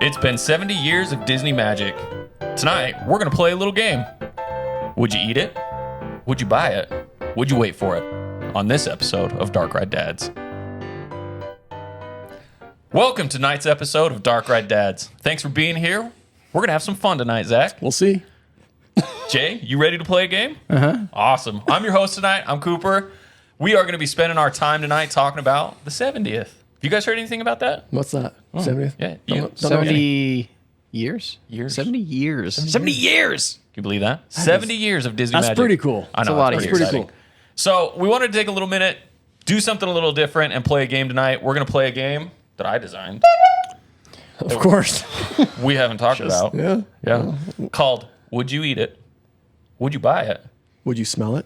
It's been 70 years of Disney magic. Tonight, we're going to play a little game. Would you eat it? Would you buy it? Would you wait for it? On this episode of Dark Ride Dads. Welcome to tonight's episode of Dark Ride Dads. Thanks for being here. We're going to have some fun tonight, Zach. We'll see. Jay, you ready to play a game? Uh-huh. Awesome. I'm your host tonight. I'm Cooper. We are going to be spending our time tonight talking about the 70th. You guys heard anything about that? What's that? 70th? Yeah. Don't 70 years? Years. 70 years. 70 years! Can you believe that? 70 years of Disney That's magic. pretty cool. I know. That's a lot of it's years. Pretty exciting. cool. So we wanted to take a little minute, do something a little different, and play a game tonight. We're going to play a game that I designed. Of course. We haven't talked about. Yeah. Yeah. Called Would You Eat It? Would you buy it? Would you smell it?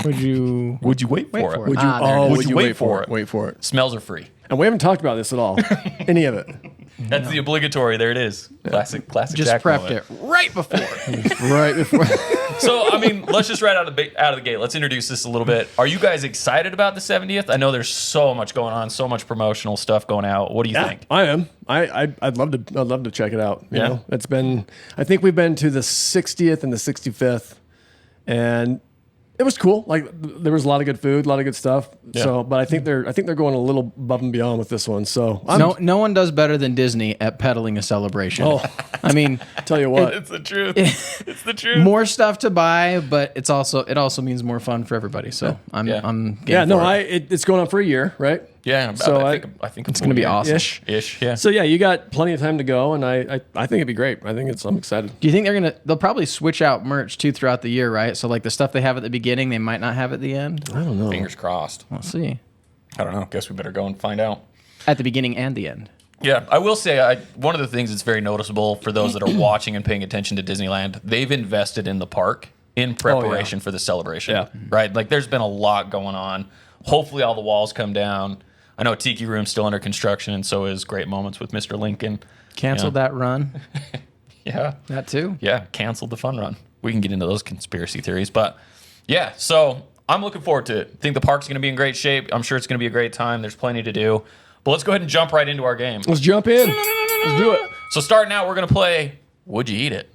Would you Would you wait for it? for it? Would you? Ah, there it is. Would you wait for it? Wait for it. Smells are free. And we haven't talked about this at all. Any of it. That's the obligatory. There it is. Classic just Jack prepped moment. it right before? Right before. So, I mean, let's just right out of the gate. Let's introduce this a little bit. Are you guys excited about the 70th? I know there's so much going on, so much promotional stuff going out. What do you think? I am. I'd love to check it out. You Yeah. know, it's been. I think we've been to the 60th and the 65th, and it was cool. Like there was a lot of good food, a lot of good stuff. Yeah. So, but I think they're going a little above and beyond with this one. So, No one does better than Disney at peddling a celebration. Oh. I mean, tell you what. It's the truth. It's the truth. more stuff to buy, but it also means more fun for everybody. So I'm game Yeah, no, for it. it's going on for a year, right? Yeah. So I think it's gonna be awesome. Ish. Yeah. So yeah, you got plenty of time to go, and I think it'd be great. I'm excited. Do you think they'll probably switch out merch too throughout the year, right? So like the stuff they have at the beginning, they might not have at the end. I don't know. Fingers crossed. We'll see. I don't know. Guess we better go and find out. At the beginning and the end. Yeah, I will say one of the things that's very noticeable for those that are watching and paying attention to Disneyland, they've invested in the park in preparation for the celebration. Yeah. Right? Like there's been a lot going on. Hopefully all the walls come down. I know Tiki Room's still under construction, and so is Great Moments with Mr. Lincoln. Canceled that run. Yeah. That too. Yeah, canceled the fun run. We can get into those conspiracy theories. But yeah, so I'm looking forward to it. I think the park's going to be in great shape. I'm sure it's going to be a great time. There's plenty to do. But let's go ahead and jump right into our game. Let's jump in. Let's do it. So starting out, we're going to play Would You Eat It?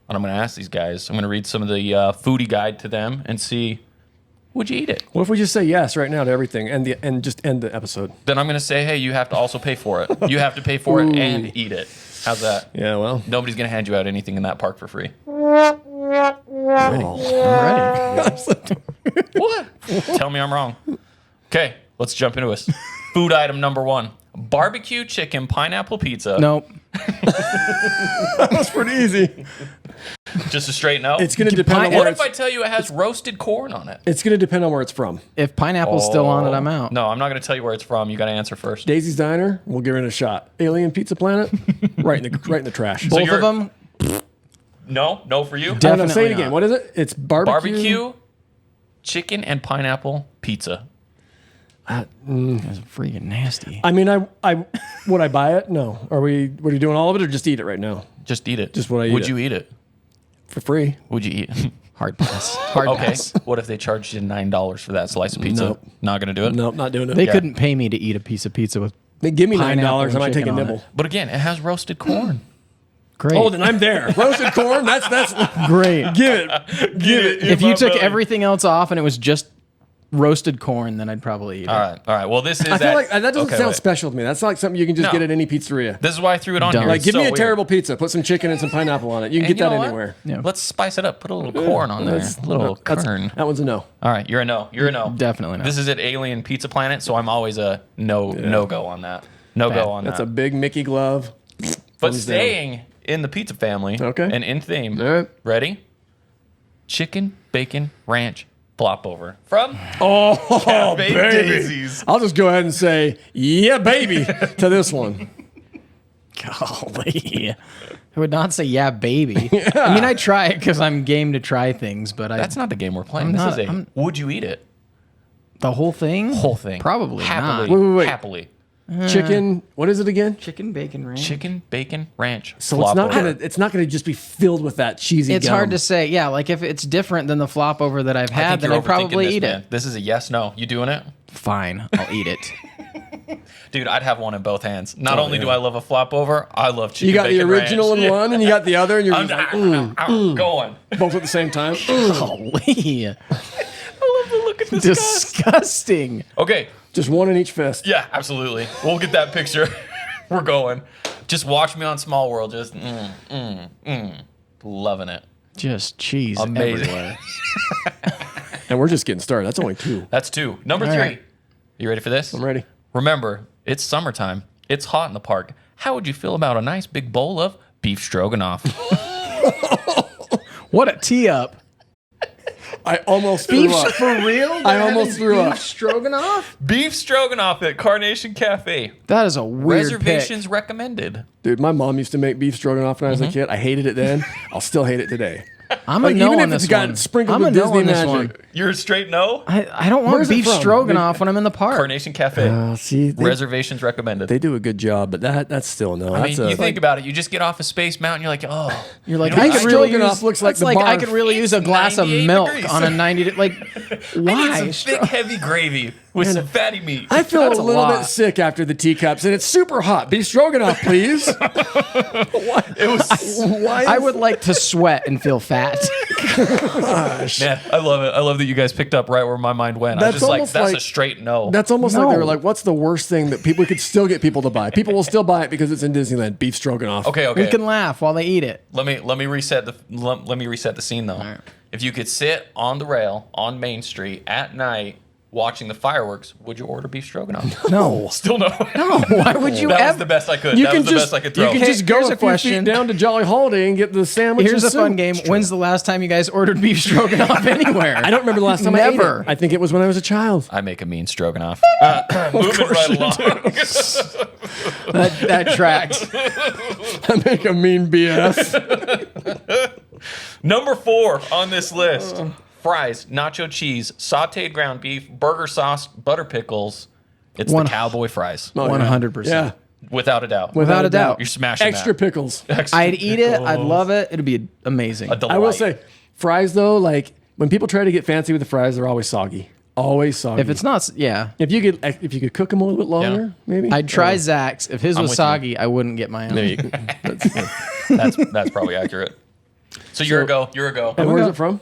And I'm going to ask these guys. I'm going to read some of the foodie guide to them and see, would you eat it? What if we just say yes right now to everything and just end the episode? Then I'm going to say, hey, you have to also pay for it. You have to pay for it and eat it. How's that? Yeah, well. Nobody's going to hand you out anything in that park for free. I'm ready. What? Tell me I'm wrong. Okay, let's jump into this. Food item number 1. Barbecue chicken pineapple pizza. Nope. That's pretty easy. Just a straight no? It's going to depend on What where if I tell you it has roasted corn on it? it's going to depend on where it's from. If pineapple's still on it, I'm out. No, I'm not going to tell you where it's from. You got to answer first. Daisy's Diner, we'll give it a shot. Alien Pizza Planet, right in the trash. Both you're- of them. No for you? I don't know, say it Definitely again. not. What is it? It's barbecue. Barbecue, chicken, and pineapple pizza. That's freaking nasty. I mean, I would I buy it? No. Are you doing all of it or just eat it right now Just eat it. Just what I eat Would it. you eat it? for free? Would you eat? Hard pass. Hard Okay. pass. What if they charged you $9 for that slice of pizza? Nope. Not going to do it? Nope, not doing it. They couldn't pay me to eat a piece of pizza with. They give me pineapple $9. I and might take a chicken on nibble. it. But again, it has roasted corn. Great. Oh, then I'm there. Roasted corn. That's great. give it. If you took everything else off and it was just roasted corn, then I'd probably eat it. All right. Well, this is I feel like that doesn't okay, sound wait. special to me. That's like something you can just No. get at any pizzeria. This is why I threw it on Dumb. here. Like, It's give me so a weird. terrible pizza. Put some chicken and some pineapple on it. You can And get you that know what? anywhere. Yeah. Let's spice it up. Put a little corn on there. A little kern. That one's a no. All right, you're a no. You're a no. Definitely not. This is at Alien Pizza Planet, so I'm always a no go on that. No Bad. go on That's that. a big Mickey glove. But thumbs down. staying in the pizza family, Okay. and in theme. All right. Ready? Chicken, bacon, ranch, flop over from Oh, Cafe baby. Daisies. I'll just go ahead and say, yeah, baby, to this one. Golly. I would not say yeah, baby. I mean, I try it because I'm game to try things, but That's not the game we're playing. I'm This not- is a would you eat it? the whole thing. Whole thing. Probably Happily. not. Wait. Happily. Chicken, what is it again? Chicken bacon ranch. Chicken, bacon, ranch. So flop over. it's not gonna just be filled with that cheesy It's gum. hard to say. Yeah, like if it's different than the flop over that I've I had, think then you're I'd probably overthinking this, eat man. it. This is a yes, no. You doing it? Fine, I'll eat it. Dude, I'd have one in both hands. Not only do I love a flop over, I love chicken You got the bacon original ranch. in one, and you got the other, and you're I'm just like, going. both at the same time. Holy. I love the look at this disgust. Disgusting. Okay. Just one in each fist. Yeah, absolutely. We'll get that picture. We're going. Just watch me on Small World. Just loving it. Just cheese Amazing. everywhere. And we're just getting started. That's only 2. That's 2. Number 3. right. You ready for this? I'm ready. Remember, it's summertime. It's hot in the park. How would you feel about a nice big bowl of beef stroganoff? What a tee up. I almost threw up. For real? I almost threw up. Stroganoff? Beef stroganoff at Carnation Cafe. That is a weird Reservations recommended. Dude, my mom used to make beef stroganoff when I was a kid. I hated it then. I'll still hate it today. I'm Like, a no even on if this it's got one. sprinkled I'm a with no Disney on this magic. one. You're a straight no? I don't want Where's it beef from? stroganoff when I'm in the park. Carnation Cafe. See, Reservations recommended. they do a good job, but that's still no. I That's mean, you think about it. You just get off of Space Mountain. You're like, oh. You're like, You know I what? could really Stroganoff use, looks like that's the like I barf. could really use a It's glass of 98 milk degrees. on a 90. Like, I why? need some thick, heavy gravy with some fatty meat. I feel That's a a little lot. bit sick after the teacups, and it's super hot. Beef stroganoff, please. It was, Why? I would like to sweat and feel fat. man, I love it. I love that you guys picked up right where my mind went. I was That's just like, almost that's like- a straight no. That's almost like they were No. like, "What's the worst thing that we could still get people to buy? People will still buy it because it's in Disneyland. Beef stroganoff." Okay. We can laugh while they eat it. Let me reset the scene though. right. If you could sit on the rail on Main Street at night watching the fireworks, would you order beef stroganoff? No. Still no. No. Why would you That was ever? the best I could. You That can was the just best I could you throw. can Okay, just go here's a a few question. feet down to Jolly Holiday and get the sandwich. Here's and a fun soup. game. When's the last time you guys ordered beef stroganoff anywhere? I don't remember the last time I ate Never. it. I think it was when I was a child. I make a mean stroganoff. Moving right along. that tracks. I make a mean BS. Number 4 on this list. Fries, nacho cheese, sauteed ground beef, burger sauce, butter pickles. It's One- the cowboy fries. Oh, yeah. 100%. Yeah, Without a doubt. Without a doubt. You're smashing extra that. pickles. Extra I'd eat it. I'd pickles. love it. It'd be amazing. A delight. I will say, fries though, like when people try to get fancy with the fries, they're always soggy. Always soggy. If it's not, yeah. if you could cook them a little bit longer, maybe. I'd try Zach's. If his was with you. soggy, I wouldn't get my own. There you go. that's probably accurate. So you're a go. And where's it from?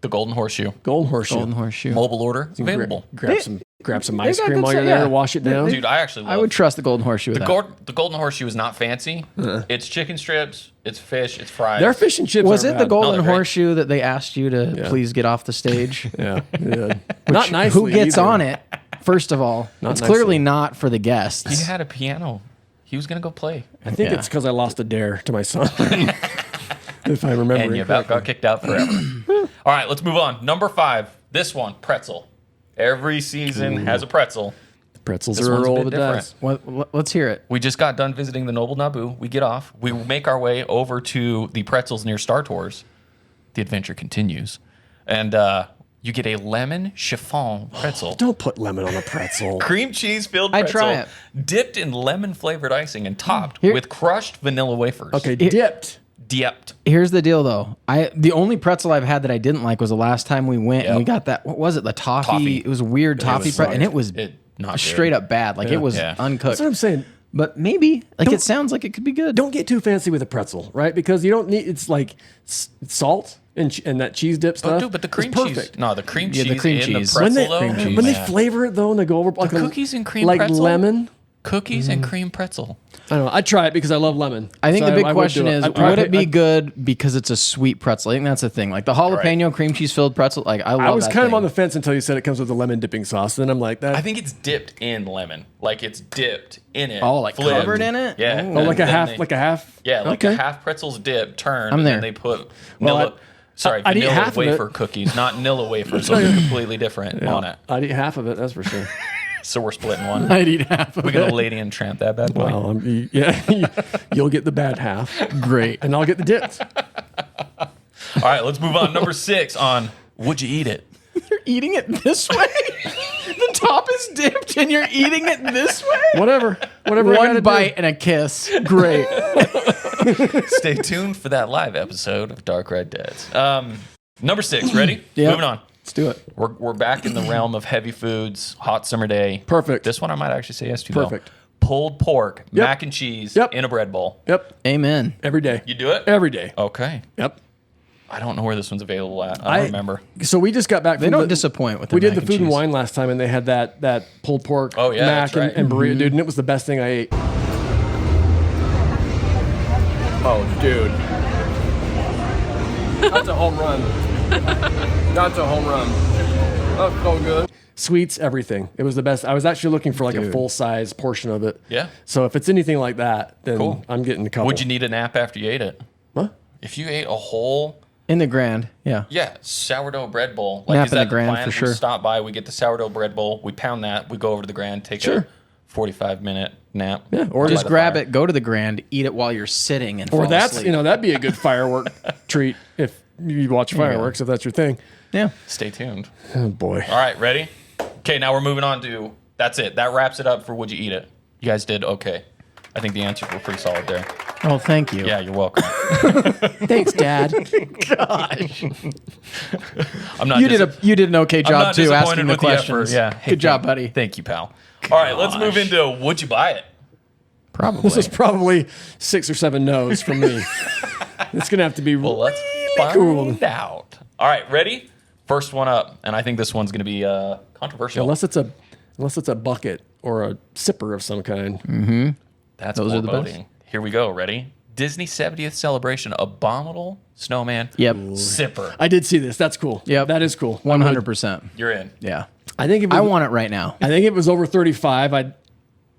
The Golden Horseshoe. Golden Horseshoe. Golden Horseshoe. Mobile order available. Grab some ice got cream good while you're stuff, there. yeah. Wash it down. Dude, I actually love I would trust the Golden Horseshoe with that. The Golden Horseshoe is not fancy. It's chicken strips, it's fish, it's fries. Their fish and chips. Was aren't it the bad. Golden they're great. Horseshoe that they asked you to Yeah. please get off the stage? Yeah. Not nicely. Who gets either. on it? First of all, it's nicely. clearly not for the guests. He had a piano. He was gonna go play, I think Yeah. it's because I lost a dare to my son. If I remember. and you about correctly. got kicked out forever. All right, let's move on. Number 5. This one, pretzel. Every season has a pretzel. Pretzels This are a one's a roll bit of the different. dice. Let's hear it. We just got done visiting the Noble Naboo. We get off. We make our way over to the pretzels near Star Tours. The adventure continues. And you get a lemon chiffon pretzel. Don't put lemon on a pretzel. Cream cheese filled I'd pretzel. try it. Dipped in lemon flavored icing and topped Here- with crushed vanilla wafers. Okay, dipped. Dipped. Here's the deal, though. The only pretzel I've had that I didn't like was the last time we went and Yep. we got that. What was it? The toffee. Toffee. It was a weird toffee was pretzel, and it was Not good. straight up bad. Like it was Yeah. uncooked. That's what I'm saying. But maybe like it sounds like it could be good. Don't get too fancy with a pretzel, right? Because you don't need. It's like salt and that cheese dip stuff. Oh, dude, but the cream is cheese. perfect. No, the cream Yeah, cheese the cream in cheese. the When pretzel, they, though. cream cheese. when they man. flavor it though, and they go over like a, cookies and cream like pretzel? lemon. Cookies and cream pretzel. I don't know. I'd try it because I love lemon. I think So the big would question do is, I'd probably would it be I'd- good because it's a sweet pretzel? I think that's the thing. Like the jalapeno cream cheese filled pretzel. Like I love I was that kind of thing. on the fence until you said it comes with a lemon dipping sauce. Then I'm like that. I think it's dipped in lemon. Like it's dipped in it. Oh, like flipped. covered in it? Yeah. Oh. oh, like a Then half, they- like a half. Yeah, like okay. a half pretzel's dip turned. I'm and there. then they put Well, I'd eat vanilla half of it. wafer cookies, not Nilla wafers. Those are completely different on it. I'd eat half of it. That's for sure. So we're splitting one. I'd eat half of We're it. gonna Lady and Tramp that bad boy. Well, yeah, you'll get the bad half, Great. and I'll get the dips. All right, let's move on. Number 6 on would you eat it? You're eating it this way. The top is dipped, and you're eating it this way. Whatever I gotta One do. bite and a kiss. Great. Stay tuned for that live episode of Dark Red Dads. Number 6, ready? Yep. Moving on. Let's do it. We're back in the realm of heavy foods. Hot summer day. Perfect. This one I might actually say yes to. Perfect. Though. Pulled pork, mac and cheese in a bread bowl. Yep. Amen. Every day. You do it every day. Okay. Yep. I don't know where this one's available at. I don't remember. So we just got back. They don't disappoint with the We did mac the and food and cheese. wine last time, and they had that pulled pork, Oh, yeah, mac that's right. and burrito, dude, and it was the best thing I ate. Oh, dude, that's a home run. That's a home run. That's so good. Sweets, everything. It was the best. I was actually looking for like a full size portion of it. Yeah. So if it's anything like that, then Cool. I'm getting a couple. Would you need a nap after you ate it? What? If you ate a whole, In the Grand, yeah. sourdough bread bowl. Like, Nap is in that the Grand, plan? for sure. We stop by, we get the sourdough bread bowl, we pound that, we go over to the Grand, take a 45-minute nap. Yeah, or Just grab it, go to the Grand, eat it while you're sitting, and Or fall that's asleep. that'd be a good firework treat if you watch fireworks, if that's your thing. Yeah. Stay tuned. Oh boy. All right, ready? Okay, now we're moving on to, that's it. That wraps it up for Would You Eat It? You guys did okay. I think the answers were pretty solid there. Oh, thank you. Yeah, you're welcome. Thanks, Dad. I'm not You did an okay I'm job not too, disappointed asking the with the effort. questions. Yeah. Hey, Good job, buddy. Thank you, pal. All right, let's move into Would You Buy It? Probably. This is probably 6 or 7 no's from me. It's gonna have to be Well, let's find out. All right, ready? First one up, and I think this one's going to be controversial. unless it's a bucket or a sipper of some kind. That's Those are the foreboding. best. Here we go. Ready? Disney 70th celebration, abominable snowman. Yep. Sipper. I did see this. That's cool. Yep. That is cool. 100%. You're in. Yeah. I think if I want it right now. I think it was over 35.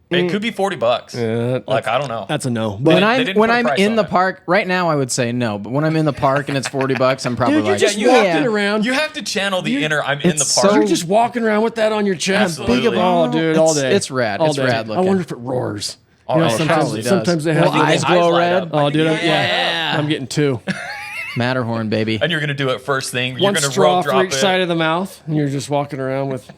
It could be $40. Like, I don't know. That's a no. When But they I'm didn't when put a I'm price in on the it. park right now, I would say no. But when I'm in the park and it's $40, I'm probably Dude, you're like, just you have walking to- around. You have to channel the inner I'm in the it's park. so- You're just walking around with that on your chest. Absolutely. Oh, dude, all day. It's rad. All It's day. rad I looking. wonder if it roars. Oh, it sometimes, probably does. sometimes they have Well, eyes glow light red. up. Oh, dude, Yeah. I'm getting 2. Matterhorn, baby. And you're going to do it first thing. You're One going to straw rope for drop each it. side of the mouth, and you're just walking around with.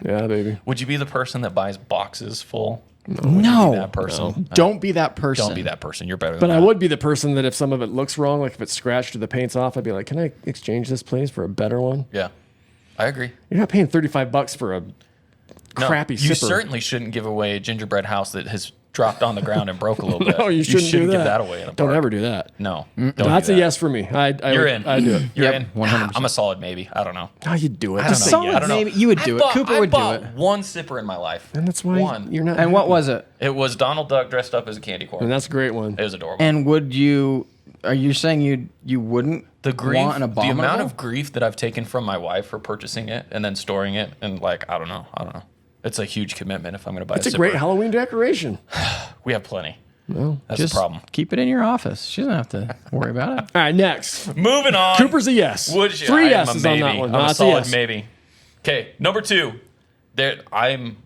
Yeah, baby. Would you be the person that buys boxes full? No. That person. Don't be that person. Don't be that person. You're better than But that. I would be the person that if some of it looks wrong, like if it's scratched or the paint's off, I'd be like, "Can I exchange this, please, for a better one?" Yeah. I agree. You're not paying $35 for a No, crappy you sipper. certainly shouldn't give away a gingerbread house that has dropped on the ground and broke a little bit. No, you shouldn't do give that. that away in a Don't park. ever do that. No. That's a yes for me. You're in. I do it. You're Yep, in. 100%. I'm a solid maybe. I don't know. How you do it? I don't know. solid I don't know. maybe. You would do it. Cooper would do I bought it. one sipper in my life. And that's why One. you're not. And what was it? It was Donald Duck dressed up as a candy corn. And that's a great one. It was adorable. And would you? Are you saying you wouldn't the grief, want an the abominable? amount of grief that I've taken from my wife for purchasing it and then storing it, and like I don't know. It's a huge commitment if I'm going to buy It's a sipper. great Halloween decoration. We have plenty. Well, That's Just the problem. keep it in your office. She doesn't have to worry about it. all right, next. Moving on. Cooper's a yes. Would you? 3 I am a yeses on maybe. that one. I'm No, a it's a solid yes. maybe. Okay, number 2. There, I'm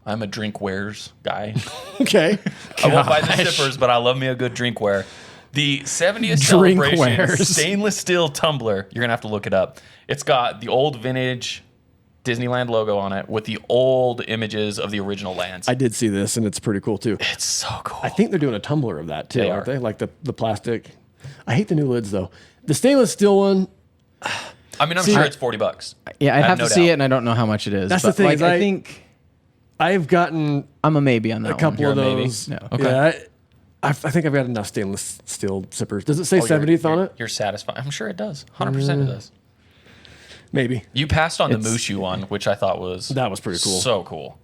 a drinkwares guy. Okay. I won't buy the sippers, but I love me a good drinkware. The 70th celebration Drinkwares. stainless steel tumbler. You're gonna have to look it up. It's got the old vintage Disneyland logo on it with the old images of the original lands. I did see this, and it's pretty cool too. It's so cool. I think they're doing a tumbler of that too, They aren't are. they? Like the plastic. I hate the new lids though. The stainless steel one. I mean, I'm sure it's $40. Yeah, I'd I have no to see doubt. it, and I don't know how much it is. That's but the thing Like, is I think I've gotten I'm a maybe on that a couple You're of a maybe? those. No. Okay. Yeah, I think I've got enough stainless steel sippers. Does it say 70th on it? You're satisfied. I'm sure it does. 100% it does. Maybe. You passed on the It's- Mushu one, which I thought was That was pretty cool. So cool.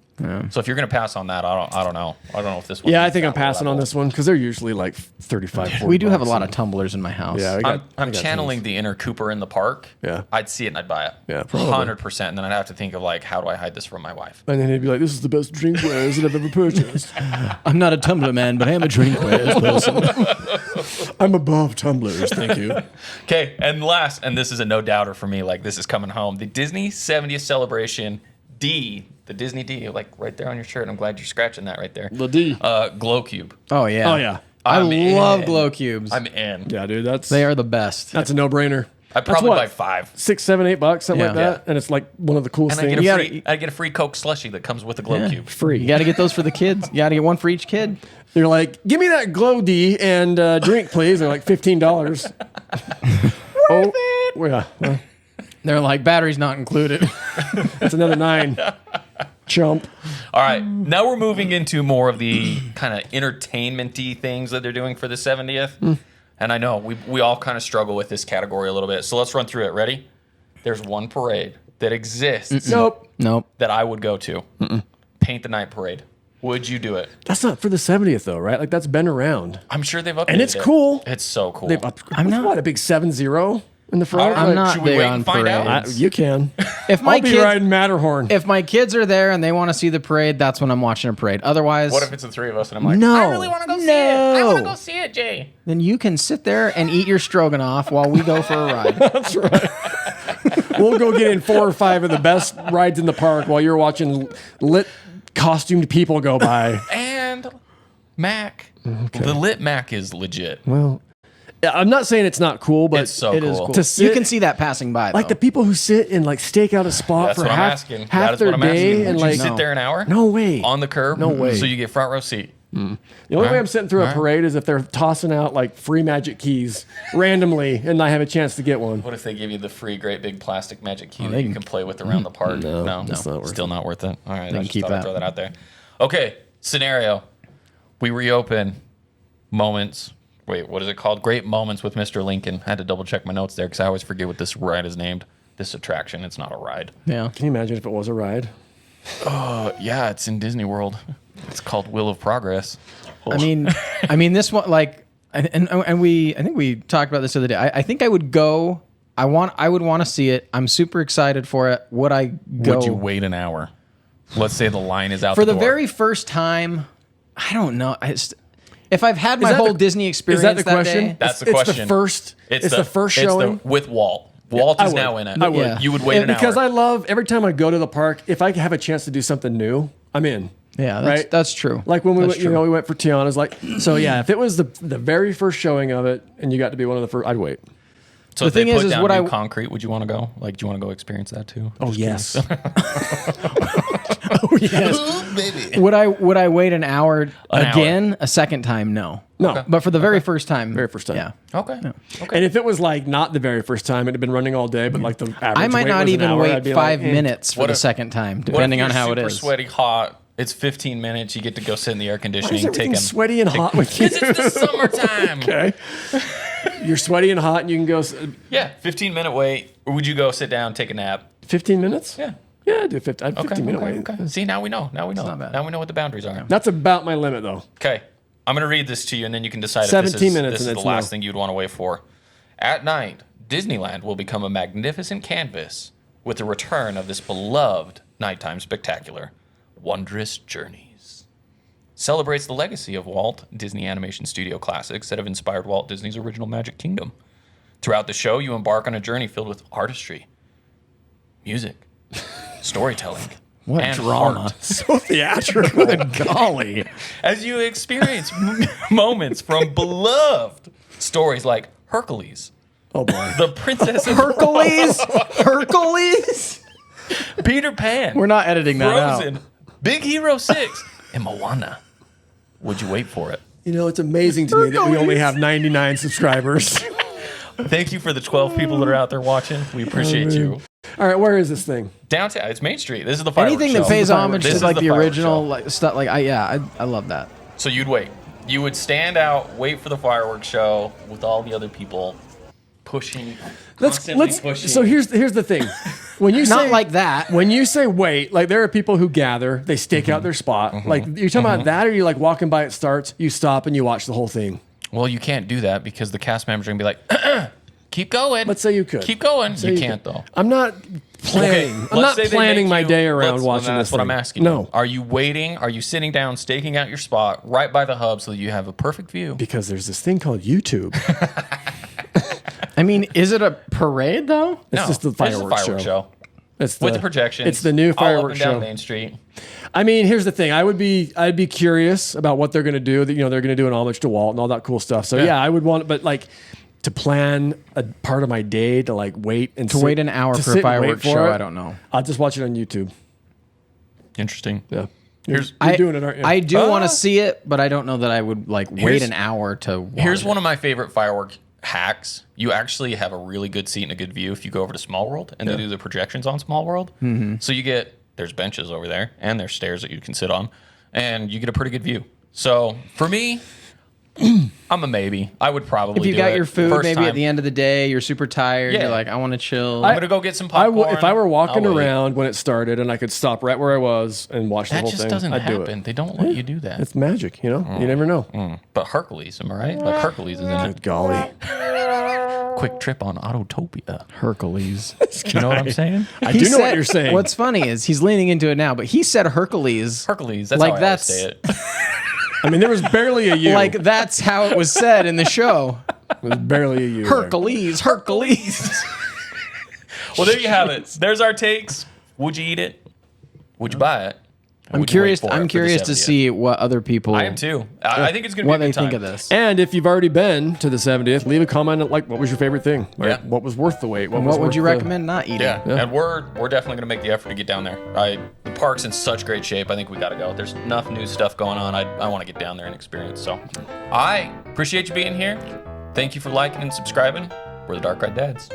So if you're gonna pass on that, I don't know. I don't know if this one. Yeah, I think I'm passing on this one because they're usually like 35, 40 we do have a bucks, lot and- of tumblers in my house. Yeah, I'm channeling the inner Cooper in the park. Yeah. I'd see it and I'd buy it. Yeah, probably. 100%. And then I'd have to think of like, how do I hide this from my wife? And then he'd be like, "This is the best drinkwares that I've ever purchased. I'm not a tumbler man, but I am a drinkware person. I'm above tumblers, thank you." Okay, and last, and this is a no doubter for me. Like this is coming home. The Disney 70th celebration D, the Disney D, like right there on your shirt. I'm glad you're scratching that right there. The D. Glow Cube. Oh yeah. Oh yeah, I I'm love in. glow cubes. I'm in. yeah, dude. They are the best. That's a no-brainer. I'd probably what? buy 5. 6, 7, $8, something like Yeah. that, and it's like one of the coolest And I things. get, You gotta- I get a free Coke slushie that comes with a glow Yeah. cube. Free. You got to get those for the kids. You got to get one for each kid. They're like, "Give me that glow D and drink, please." They're like $15. Oh, yeah. Well, They're like, batteries not included. That's another 9. Chump. All right, now we're moving into more of the kind of entertainment-y things that they're doing for the 70th. And I know we all kind of struggle with this category a little bit. So let's run through it. Ready? There's one parade that exists Nope. that I would go to. Paint the Night Parade. Would you do it? That's not for the 70th though, right? Like that's been around. I'm sure they've updated And it's it. cool. It's so cool. I'm not what, a big 7-0 in the front. I'm not should we big wait on and find out? parades. You can. If my I'll be kids, riding Matterhorn. if my kids are there and they want to see the parade, that's when I'm watching a parade. Otherwise, What if it's the three of us and I'm like, No. I really want to go see it. I want to No. go see it, Jay. then you can sit there and eat your stroganoff while we go for a ride. That's right. We'll go get in 4 or 5 of the best rides in the park while you're watching lit costumed people go by. And Mac. The lit Mac is legit. Well, I'm not saying it's not cool, but It's so It cool. is cool. To sit- You can see that passing by. like the though. people who sit and like stake out a spot That's for what I'm half, asking. half That is their what I'm day asking. and Would you like sit there an hour? no way. On the curb? No way. So you get front row seat. The only way I'm sitting through a parade is if they're tossing out like free magic keys randomly and I have a chance to get one. What if they give you the free great big plastic magic key that they you can play with around the park? No, that's not worth still not worth it. All right, I just keep thought I'd that. throw that out there. Okay, scenario. We reopen moments. Wait, what is it called? Great Moments with Mr. Lincoln. I had to double check my notes there because I always forget what this ride is named. This attraction. It's not a ride. Yeah. Can you imagine if it was a ride? Yeah, it's in Disney World. It's called Wheel of Progress. I mean, this one, like, I think we talked about this the other day. I think I would go. I would want to see it. I'm super excited for it. Would I go? Would you wait an hour? Let's say the line is out For the door. very first time? I don't know. If I've had my that whole the- Disney experience Is that the question? day, That's the It's question. the first. It's the first showing. with Walt. Walt I is would. now in it. I would. Yeah. You would wait an Because hour. I love every time I go to the park. If I have a chance to do something new, I'm in. yeah, Right? that's true. Like when we That's went, you true. know, we went for Tiana's. Like, so yeah, if it was the very first showing of it, and you got to be one of the first, I'd wait. So The if they thing put is down what new I- concrete, would you want to go? Like, do you want to go experience that too? Oh yes. Would I wait an hour An again? A second time? No. No. Okay. But for the very first time. Very first time. Yeah. Okay. Okay. And if it was like not the very first time, it had been running all day, but like the average I might wait not was an even hour, I'd wait be 5 like, minutes for What the if- second time, What if depending you're on how it super is. sweaty, hot. It's 15 minutes. You get to go sit in the air Why is conditioning. everything sweaty and hot with you? Because it's the summertime. Okay. You're sweaty and hot, and you can go Yeah, 15-minute wait. Or would you go sit down, take a nap? 15 minutes. Yeah. Yeah, I do 15. Okay. 15-minute wait. Okay. See, now we know. Now we know. not bad. Now we know what the boundaries are. That's about my limit, though. Okay. I'm going to read this to you, and then you can decide if 17 minutes this is and the it's last no. thing you'd want to wait for. At night, Disneyland will become a magnificent canvas with the return of this beloved nighttime spectacular, Wondrous Journeys. Celebrates the legacy of Walt Disney Animation Studio classics that have inspired Walt Disney's original Magic Kingdom. Throughout the show, you embark on a journey filled with artistry, music, storytelling, What and drama. heart. So theatrical. Golly. As you experience moments from beloved stories like Hercules, Oh, boy. The Princess of Hercules? Hercules? Peter Pan, We're not editing that Frozen, out. Big Hero 6, and Moana. Would you wait for it? You know, it's amazing to me that we only have 99 subscribers. Thank you for the 12 people that are out there watching. We appreciate you. All right, where is this thing? Downtown, it's Main Street. This is the fireworks Anything show. that pays homage This to is like the fireworks original show. like stuff, like I love that. So you'd wait. You would stand out, wait for the fireworks show with all the other people pushing, constantly pushing. So here's the thing. When you say Not like that. When you say wait, like there are people who gather, they stake out their spot. Like you're talking about that, or you like walking by, it starts, you stop and you watch the whole thing. Well, you can't do that because the cast members are going to be like, keep going. Let's say you could. Keep going. Say You you can't, could. though. I'm not planning. I'm let's not say they planning make my you- day around let's- watching That's this what thing. I'm asking. No, You. Are you waiting? Are you sitting down, staking out your spot right by the hub so that you have a perfect view? because there's this thing called YouTube. I mean, is it a parade though? It's just the it's a fireworks show. It's with the projections. It's the new all fireworks up and down show. Main Street. I mean, here's the thing. I'd be curious about what they're going to do. That, you know, they're going to do an homage to Walt and all that cool stuff. So yeah, I would want, but like to plan a part of my day to like wait and To wait an hour for a fireworks show, I don't know. I'll just watch it on YouTube. Interesting. Yeah, Here's you're doing it, aren't you? I do want to see it, but I don't know that I would like wait Here's- an hour to watch Here's it. one of my favorite firework hacks, you actually have a really good seat and a good view if you go over to Small World and they do the projections on Small World. So there's benches over there and there's stairs that you can sit on, and you get a pretty good view. So for me, I'm a maybe. I would probably If you do got it your food, first maybe time. at the end of the day, you're super tired. Yeah. You're like, I want to chill. I'm gonna go get some popcorn. If I were walking I'll wait. around when it started and I could stop right where I was and watch the That whole just thing, doesn't I'd do happen. it. They don't let you do that. It's magic, you know. You never know. But Hercules, am I right? Like Hercules is in it. Good golly, Quick trip on Autotopia. Hercules. You know what I'm saying? I do know what you're saying. What's funny is he's leaning into it now, but he said Hercules. Hercules. That's Like how I always that's- say it. I mean, there was barely a you. Like that's how it was said in the show. There was barely a you. there. Hercules, Hercules. Well, there you have it. There's our takes. Would you eat it? Would you buy it? Or I'm would you wait curious. for it I'm for the curious to 70th? see what other people. I am too. I think it's gonna what be a they good time. think of this. And if you've already been to the 70th, leave a comment like, what was your favorite thing? Or Yeah. What was worth the wait? What was would worth you the- recommend not eating? Yeah. And we're definitely gonna make the effort to get down there. The park's in such great shape. I think we gotta go. There's enough new stuff going on. I want to get down there and experience. So, I appreciate you being here. Thank you for liking and subscribing. We're the Dark Red Dads.